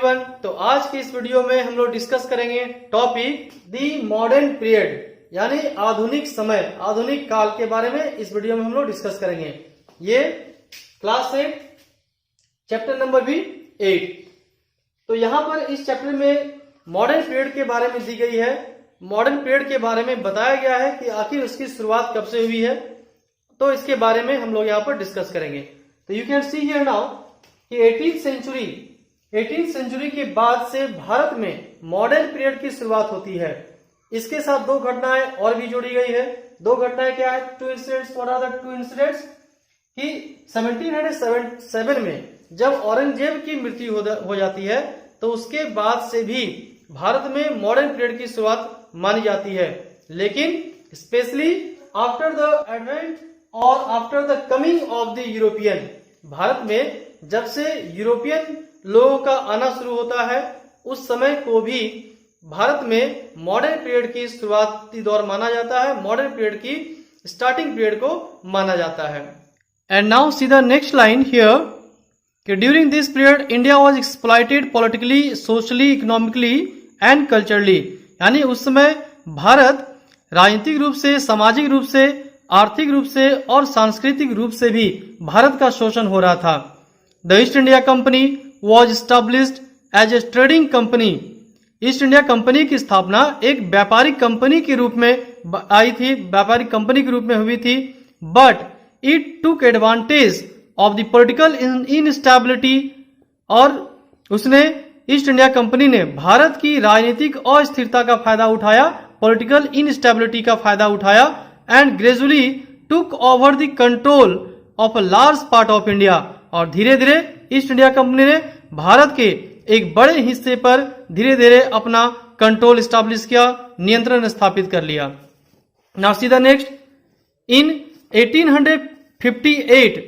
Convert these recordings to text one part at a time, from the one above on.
Everyone. तो आज की इस वीडियो में हम लोग डिस्कस करेंगे टॉपिक दी मॉडर्न पीरियड यानी आधुनिक समय, आधुनिक काल के बारे में इस वीडियो में हम लोग डिस्कस करेंगे। ये क्लास 8 चैप्टर नंबर भी 8। तो यहाँ पर इस चैप्टर में मॉडर्न पीरियड के बारे में दी गई है। मॉडर्न पीरियड के बारे में बताया गया है कि आखिर उसकी शुरुआत कब से हुई है, तो इसके बारे में हम लोग यहाँ पर डिस्कस करेंगे। तो you can see here now कि 18th सेंचुरी के बाद से भारत में मॉडर्न पीरियड की शुरुआत होती है। इसके साथ दो घटनाएं और भी जोड़ी गई है। दो घटनाएं क्या है? Two incidents. What are the two incidents? कि 1707 में जब औरंगजेब की मृत्यु हो जाती है तो उसके बाद से भी भारत में मॉडर्न पीरियड की शुरुआत मानी जाती है। लेकिन स्पेशली आफ्टर द एडवेंट और after the coming of the European, Bharat में जब से यूरोपियन लोगों का आना शुरू होता है उस समय को भी भारत में मॉडर्न पीरियड की शुरुआती दौर माना जाता है, मॉडर्न पीरियड की स्टार्टिंग पीरियड को माना जाता है। And now see the next line here कि during this period India was exploited politically, socially, economically and culturally, यानी उस समय भारत राजनीतिक रूप से, सामाजिक रूप से, आर्थिक रूप से और सांस्कृतिक रूप से भी भारत का शोषण हो रहा था। The East India company was established as a trading company. East India company की स्थापना एक व्यापारिक कंपनी के रूप में आई थी, व्यापारिक कंपनी के रूप में हुई थी। But it took advantage of the political instability, और उसने ईस्ट इंडिया कंपनी ने भारत की राजनीतिक अस्थिरता का फायदा उठाया, पॉलिटिकल इनस्टेबिलिटी का फायदा उठाया, and gradually took over the control of a large part of India, और धीरे धीरे ईस्ट इंडिया कंपनी ने भारत के एक बड़े हिस्से पर धीरे धीरे अपना कंट्रोल स्टैब्लिश किया, नियंत्रण स्थापित कर लिया। Now see the next. In 1858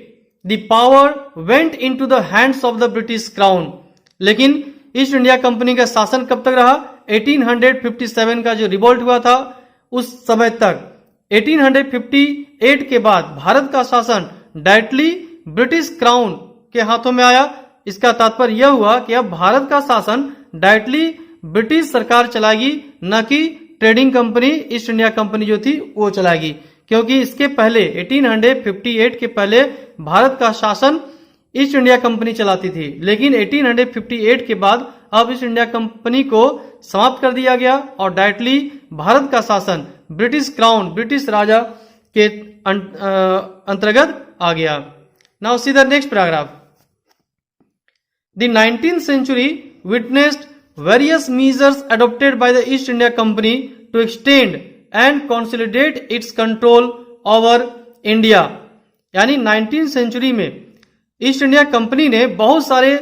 the power went into the hands of the British crown. लेकिन ईस्ट इंडिया कंपनी का शासन कब तक रहा? 1857 का जो रिवोल्ट हुआ था उस समय तक। 1858 के बाद भारत का शासन डायरेक्टली ब्रिटिश क्राउन के हाथों में आया। इसका तात्पर्य यह हुआ कि अब भारत का शासन डायरेक्टली ब्रिटिश सरकार चलाएगी, न कि trading company East India company जो थी वो चलाएगी। क्योंकि इसके पहले 1858 के पहले भारत का शासन ईस्ट इंडिया कंपनी चलाती थी, लेकिन 1858 के बाद अब ईस्ट इंडिया कंपनी को समाप्त कर दिया गया और डायरेक्टली भारत का शासन ब्रिटिश क्राउन, ब्रिटिश राजा के अंतर्गत आ गया। Now see the next paragraph. The 19th century witnessed various measures adopted by the East India Company to extend and consolidate its control over India। यानी 19th सेंचुरी में east India company ने बहुत सारे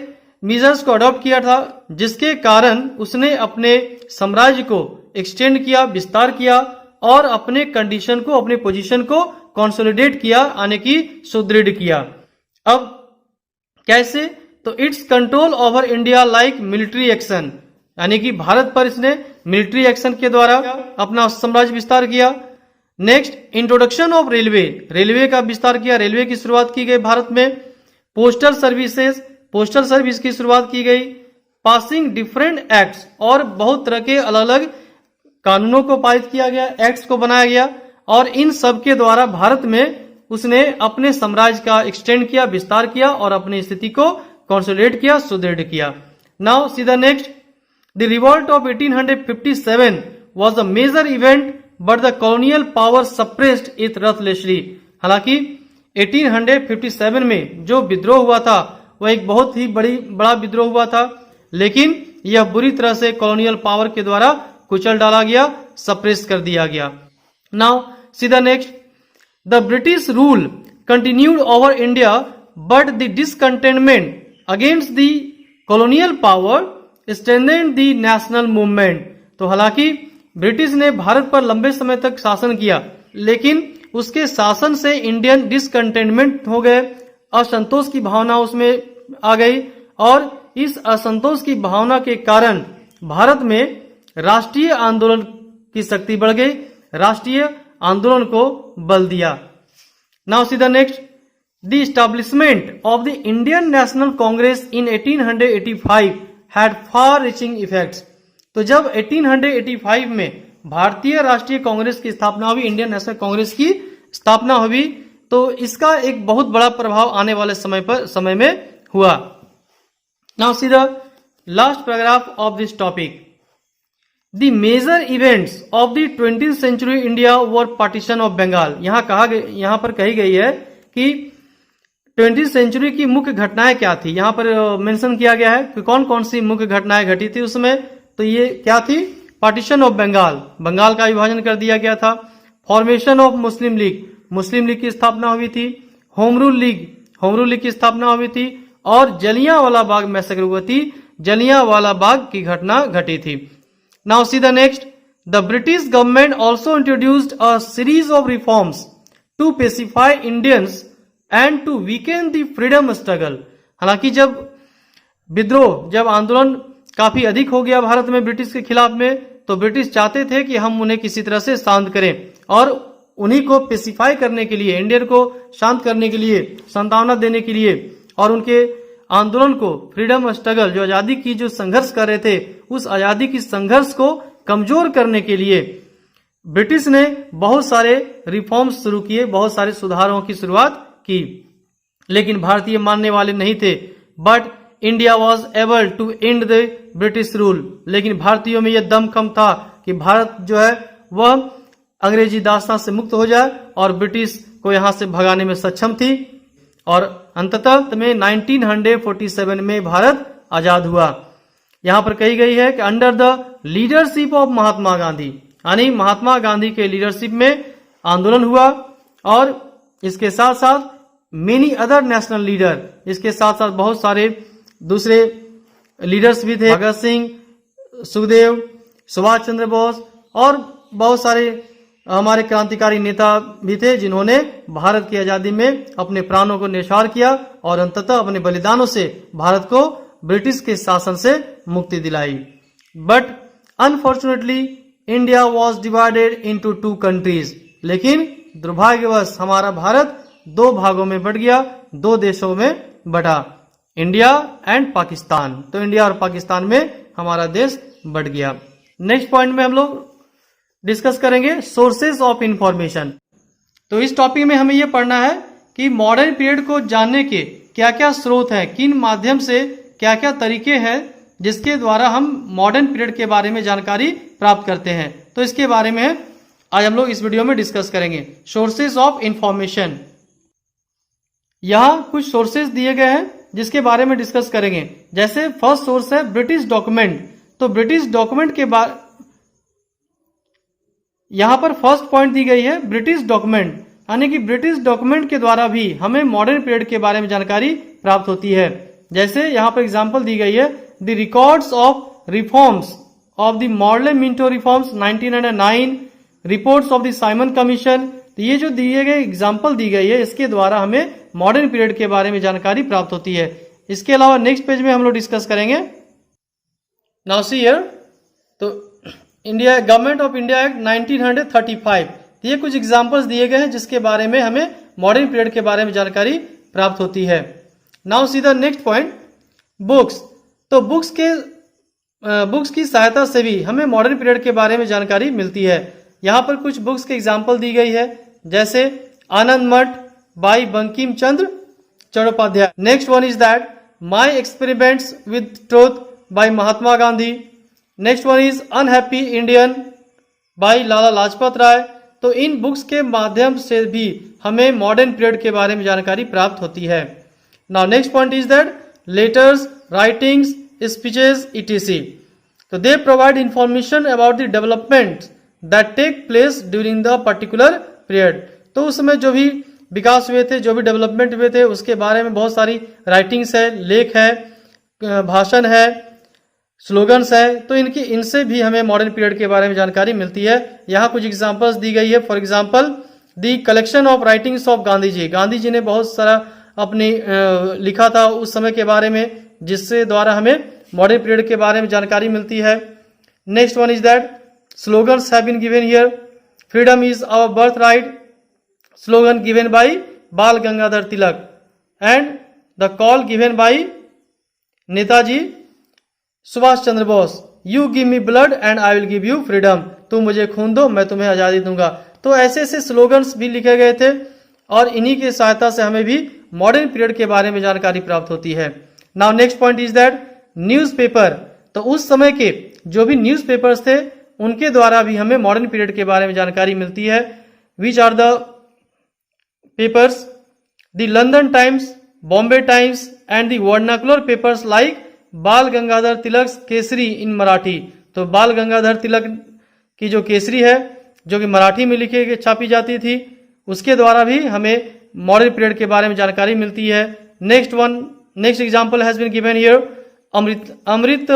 measures को adopt किया था, जिसके कारण उसने अपने साम्राज्य को एक्सटेंड किया, विस्तार किया और अपने कंडीशन को, अपने पोजीशन को कंसोलिडेट किया, यानी कि सुदृढ़ किया। अब कैसे? तो it's control over India like military action, यानी कि भारत पर इसने मिलिट्री एक्शन के द्वारा अपना साम्राज्य विस्तार किया। Next, introduction of railway, railway का विस्तार किया, रेलवे की शुरुआत की गई भारत में। पोस्टल सर्विसेज, पोस्टल सर्विस की शुरुआत की गई। पासिंग डिफरेंट एक्ट्स, और बहुत तरह के अलग अलग कानूनों को पारित किया गया, एक्ट्स को बनाया गया, और इन सब के द्वारा भारत में उसने अपने साम्राज्य का एक्सटेंड किया, विस्तार किया और अपनी स्थिति को कंसोलिडेट किया, सुदृढ़ किया। Now see the next. The revolt of 1857 was a major event but the colonial power suppressed it ruthlessly. हालांकि 1857 में जो विद्रोह हुआ था वह एक बहुत ही बड़ा विद्रोह हुआ था, लेकिन यह बुरी तरह से कॉलोनियल पावर के द्वारा कुचल डाला गया, सप्रेस कर दिया गया। Now see the next. The British rule continued over India but the discontentment against the colonial power strengthened the national movement. तो हालांकि ब्रिटिश ने भारत पर लंबे समय तक शासन किया, लेकिन उसके शासन से इंडियन डिसकंटेनमेंट हो गए, असंतोष की भावना उसमें आ गई, और इस असंतोष की भावना के कारण भारत में राष्ट्रीय आंदोलन की शक्ति बढ़ गई, राष्ट्रीय आंदोलन को बल दिया। Now see the next. The establishment of the Indian national Congress in 1885 had far reaching effects. तो जब 1885 में भारतीय राष्ट्रीय कांग्रेस की स्थापना हुई, इंडियन नेशनल कांग्रेस की स्थापना हुई, तो इसका एक बहुत बड़ा प्रभाव आने वाले समय में हुआ. Now see the last paragraph of this topic. The major events of the 20th century India were partition of Bengal. यहाँ पर कही गई है कि 20th सेंचुरी की मुख्य घटनाएं क्या थी. यहाँ पर मेंशन किया गया है कि कौन कौन सी मुख्य घटनाएं घटी थी उसमें. तो ये क्या थी? पार्टीशन ऑफ बंगाल, बंगाल का विभाजन कर दिया गया था. Formation of Muslim league, Muslim league की स्थापना हुई थी. होम रूल लीग की स्थापना हुई थी. और जलियांवाला बाग मैसेकर हुई थी, जलियांवाला बाग की घटना घटी थी. Now see the next. The British government also introduced a series of reforms to pacify Indians and to weaken the freedom struggle. हालांकि जब आंदोलन काफी अधिक हो गया भारत में ब्रिटिश के खिलाफ में, तो ब्रिटिश चाहते थे कि हम उन्हें किसी तरह से शांत करें और उन्हीं को पेसिफाई करने के लिए, इंडियन को शांत करने के लिए, सांत्वना देने के लिए और उनके आंदोलन को, फ्रीडम स्ट्रगल, जो आजादी की जो संघर्ष कर रहे थे, उस आजादी की संघर्ष को कमजोर करने के लिए ब्रिटिश ने बहुत सारे रिफॉर्म्स शुरू किए, बहुत सारे सुधारों की शुरुआत की. लेकिन भारतीय मानने वाले नहीं थे. But India was able to end the British rule. लेकिन भारतीयों में यह दमखम था कि भारत जो है वह अंग्रेजी दास्तां से मुक्त हो जाए और ब्रिटिश को यहां से भगाने में सक्षम थी. और अंततः में 1947 में भारत आजाद हुआ. यहां पर कही गई है कि under the leadership of Mahatma Gandhi, यानी महात्मा गांधी के लीडरशिप में आंदोलन हुआ. और इसके साथ साथ मेनी अदर नेशनल लीडर, इसके साथ साथ बहुत सारे दूसरे लीडर्स भी थे. भगत सिंह, सुखदेव, सुभाष चंद्र बोस और बहुत सारे हमारे क्रांतिकारी नेता भी थे जिन्होंने भारत की आजादी में अपने प्राणों को न्यौछावर किया और अंततः अपने बलिदानों से भारत को ब्रिटिश के शासन से मुक्ति दिलाई. But unfortunately India was divided into 2 countries. लेकिन दुर्भाग्यवश हमारा भारत 2 भागों में बट गया, 2 देशों में बटा, इंडिया एंड पाकिस्तान. तो इंडिया और पाकिस्तान में हमारा देश बट गया. नेक्स्ट पॉइंट में हम लोग डिस्कस करेंगे सोर्सेज ऑफ इंफॉर्मेशन. तो इस टॉपिक में हमें यह पढ़ना है कि मॉडर्न पीरियड को जानने के क्या क्या स्रोत हैं, किन माध्यम से क्या क्या तरीके हैं जिसके द्वारा हम मॉडर्न पीरियड के बारे में जानकारी प्राप्त करते हैं. तो इसके बारे में आज हम लोग इस वीडियो में डिस्कस करेंगे. Sources of information. यहां कुछ सोर्सेज दिए गए हैं जिसके बारे में डिस्कस करेंगे. जैसे फर्स्ट सोर्स है ब्रिटिश डॉक्यूमेंट. तो ब्रिटिश डॉक्यूमेंट के बारे, यहां पर फर्स्ट पॉइंट दी गई है ब्रिटिश डॉक्यूमेंट, यानी कि ब्रिटिश डॉक्यूमेंट के द्वारा भी हमें मॉडर्न पीरियड के बारे में जानकारी प्राप्त होती है. जैसे यहां पर एग्जांपल दी गई है the records of reforms of the model Minto reforms 1909, reports of the Simon commission. तो ये जो दिए गए एग्जांपल दी गई है इसके द्वारा हमें मॉडर्न पीरियड के बारे में जानकारी प्राप्त होती है. इसके अलावा नेक्स्ट पेज में हम लोग डिस्कस करेंगे. Now see here. तो India government of India act 1935. ये कुछ एग्जांपल्स दिए गए हैं जिसके बारे में हमें मॉडर्न पीरियड के बारे में जानकारी प्राप्त होती है. Now see the next point, books. तो बुक्स की सहायता से भी हमें मॉडर्न पीरियड के बारे में जानकारी मिलती है. यहां पर कुछ बुक्स के एग्जांपल दी गई है जैसे Anand Math by Bankim Chandra Chattopadhyay. Next one is that my experiments with truth by Mahatma Gandhi. Next one is unhappy Indian by Lala Lajpat Rai. तो इन बुक्स के माध्यम से भी हमें मॉडर्न पीरियड के बारे में जानकारी प्राप्त होती है. Now next point is that letters, writings, speeches etc. तो they provide information about the development that take place during the particular period. तो उस समय जो भी विकास हुए थे, जो भी डेवलपमेंट हुए थे उसके बारे में बहुत सारी राइटिंग्स है, लेख है, भाषण है, स्लोगन्स है. तो इनसे भी हमें मॉडर्न पीरियड के बारे में जानकारी मिलती है. यहाँ कुछ एग्जांपल्स दी गई है. For example the collection of writings of Gandhi ji. Gandhi ji ने बहुत सारा अपने लिखा था उस समय के बारे में जिससे द्वारा हमें मॉडर्न पीरियड के बारे में जानकारी मिलती है. Next one is that slogans have been given here. Freedom is our birth right, slogan given by Bal Gangadhar Tilak, and the call given by Netaji Subhash Chandra Bose, you give me blood and I will give you freedom, तुम मुझे खून दो मैं तुम्हें आजादी दूंगा। तो ऐसे ऐसे स्लोगन्स भी लिखे गए थे और इन्हीं की सहायता से हमें भी मॉडर्न पीरियड के बारे में जानकारी प्राप्त होती है। Now next point is that newspaper. तो उस समय के जो भी न्यूज़पेपर्स थे उनके द्वारा भी हमें मॉडर्न पीरियड के बारे में जानकारी मिलती है। Which are the papers? The London Times, Bombay Times and the vernacular papers like Bal Gangadhar तिलक केसरी इन मराठी। तो बाल गंगाधर तिलक की जो केसरी है जो कि मराठी में लिखे छापी जाती थी, उसके द्वारा भी हमें मॉडर्न पीरियड के बारे में जानकारी मिलती है। Next example has been given here, Amrit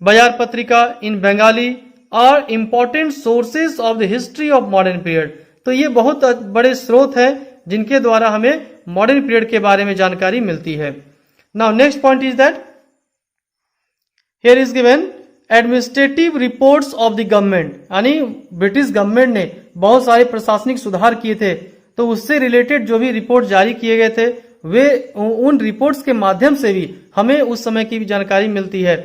Bazar Patrika in Bengali are important sources of the history of modern period. तो ये बहुत बड़े स्रोत हैं जिनके द्वारा हमें मॉडर्न पीरियड के बारे में जानकारी मिलती है। Now next point is that here is given administrative reports of the government, यानी ब्रिटिश गवर्नमेंट ने बहुत सारे प्रशासनिक सुधार किए थे, तो उससे रिलेटेड जो भी रिपोर्ट जारी किए गए थे वे उन रिपोर्ट्स के माध्यम से भी हमें उस समय की भी जानकारी मिलती है।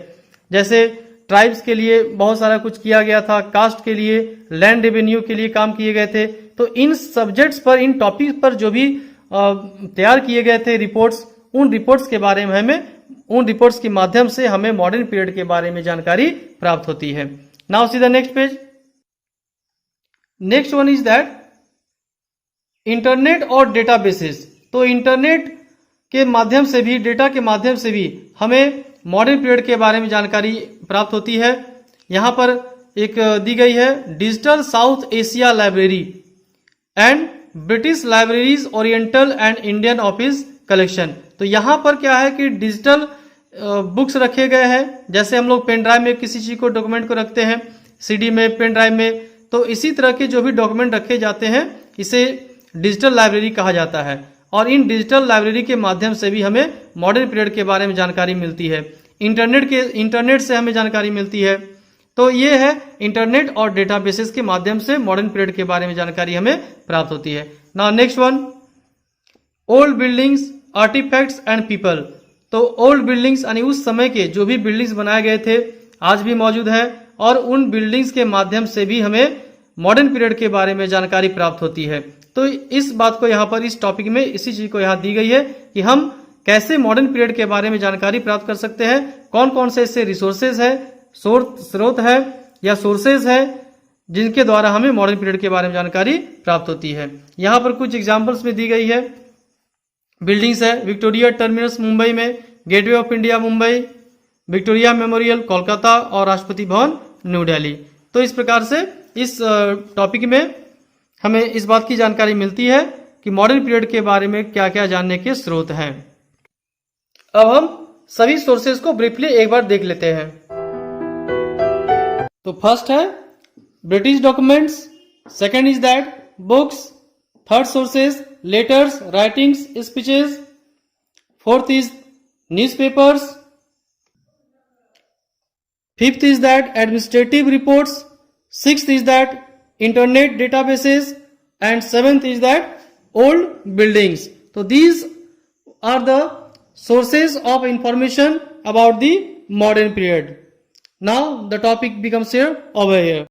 जैसे ट्राइब्स के लिए बहुत सारा कुछ किया गया था, कास्ट के लिए, लैंड रेवेन्यू के लिए काम किए गए थे। तो इन सब्जेक्ट्स पर, इन टॉपिक पर जो भी तैयार किए गए थे रिपोर्ट्स, उन रिपोर्ट्स के बारे में हमें, उन रिपोर्ट्स के माध्यम से हमें मॉडर्न पीरियड के बारे में जानकारी प्राप्त होती है। Now see the next page. Next one is that internet और डेटाबेसेस। तो इंटरनेट के माध्यम से भी, डेटा के माध्यम से भी हमें मॉडर्न पीरियड के बारे में जानकारी प्राप्त होती है। यहां पर एक दी गई है digital south Asia library and British libraries oriental and Indian office collection. तो यहां पर क्या है कि डिजिटल बुक्स रखे गए हैं, जैसे हम लोग पेन ड्राइव में किसी चीज को, डॉक्यूमेंट को रखते हैं, सीडी में, पेन ड्राइव में, तो इसी तरह के जो भी डॉक्यूमेंट रखे जाते हैं इसे डिजिटल लाइब्रेरी कहा जाता है। और इन डिजिटल लाइब्रेरी के माध्यम से भी हमें मॉडर्न पीरियड के बारे में जानकारी मिलती है। इंटरनेट से हमें जानकारी मिलती है। तो ये है इंटरनेट और डेटाबेसेस के माध्यम से मॉडर्न पीरियड के बारे में जानकारी हमें प्राप्त होती है। Now next one, old buildings, artifacts and people. तो ओल्ड बिल्डिंग्स यानी उस समय के जो भी बिल्डिंग्स बनाए गए थे आज भी मौजूद है, और उन बिल्डिंग्स के माध्यम से भी हमें मॉडर्न पीरियड के बारे में जानकारी प्राप्त होती है। तो इस बात को यहाँ पर, इस टॉपिक में इसी चीज को यहाँ दी गई है कि हम कैसे मॉडर्न पीरियड के बारे में जानकारी प्राप्त कर सकते हैं, कौन कौन से इससे रिसोर्सेज है, स्रोत है या सोर्सेज है जिनके द्वारा हमें मॉडर्न पीरियड के बारे में जानकारी प्राप्त होती है। यहाँ पर कुछ एग्जाम्पल्स में दी गई है। बिल्डिंग्स है, विक्टोरिया टर्मिनस मुंबई में, gateway of India Mumbai, Victoria memorial Kolkata और राष्ट्रपति भवन न्यू दिल्ली। तो इस प्रकार से इस टॉपिक में हमें इस बात की जानकारी मिलती है कि मॉडर्न पीरियड के बारे में क्या क्या जानने के स्रोत हैं। अब हम सभी सोर्सेज को ब्रीफली एक बार देख लेते हैं। तो फर्स्ट है British documents, second is that books, third sources letters, writings, speeches, fourth is newspapers, fifth is that administrative reports, sixth is that internet databases, and seventh is that old buildings. So these are the sources of information about the modern period. Now the topic becomes here over here.